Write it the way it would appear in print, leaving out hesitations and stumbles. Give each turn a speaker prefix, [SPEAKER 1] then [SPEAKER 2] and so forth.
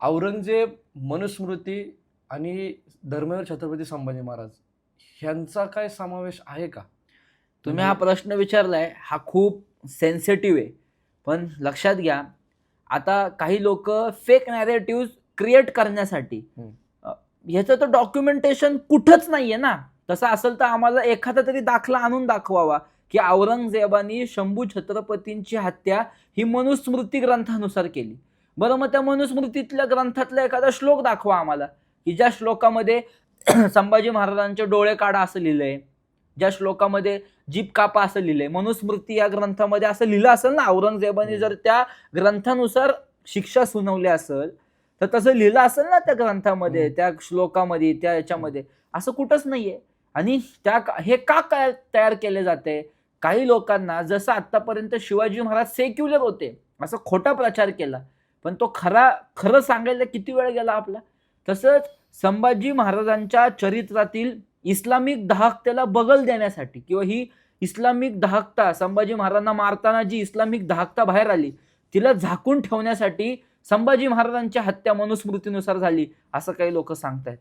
[SPEAKER 1] औरंगजेब, मनुस्मृती आणि धर्मवीर छत्रपती संभाजी महाराज ह्यांचा काय समावेश आहे का?
[SPEAKER 2] तुम्ही हा प्रश्न विचारलाय, हा खूप सेन्सिटिव्ह आहे. पण लक्षात घ्या, आता काही लोक फेक नॅरेटिव्ह क्रिएट करण्यासाठी ह्याचं तर डॉक्युमेंटेशन कुठंच नाहीये ना. तसं असेल तर आम्हाला एखादा तरी दाखला आणून दाखवावा की औरंगजेबानी शंभू छत्रपतींची हत्या ही मनुस्मृती ग्रंथानुसार केली. बरं, मग त्या मनुस्मृतीतल्या ग्रंथातला एखादा श्लोक दाखवा आम्हाला की ज्या श्लोकामध्ये संभाजी महाराजांचे डोळे काढा असं लिहिलंय, ज्या श्लोकामध्ये जीभ कापा असं लिहिलंय. मनुस्मृती या ग्रंथामध्ये असं लिहिलं असेल ना, औरंगजेबाने जर त्या ग्रंथानुसार शिक्षा सुनावली असेल तर तसं लिहिलं असेल ना त्या ग्रंथामध्ये, त्या श्लोकामध्ये, त्या याच्यामध्ये. असं कुठंच नाहीये. आणि हे का काय तयार केले जाते? काही लोकांना, जसं आतापर्यंत शिवाजी महाराज सेक्युलर होते असं खोटा प्रचार केला, पण तो खरं सांगायला किती वेळ गेला आपला. तसंच संभाजी महाराजांच्या चरित्रातील इस्लामिक दाहकतेला बगल देण्यासाठी किंवा ही इस्लामिक दाहकता, संभाजी महाराजांना मारताना जी इस्लामिक दाहकता बाहेर आली तिला झाकून ठेवण्यासाठी संभाजी महाराजांची हत्या मनुस्मृतीनुसार झाली असं काही लोक सांगतायत.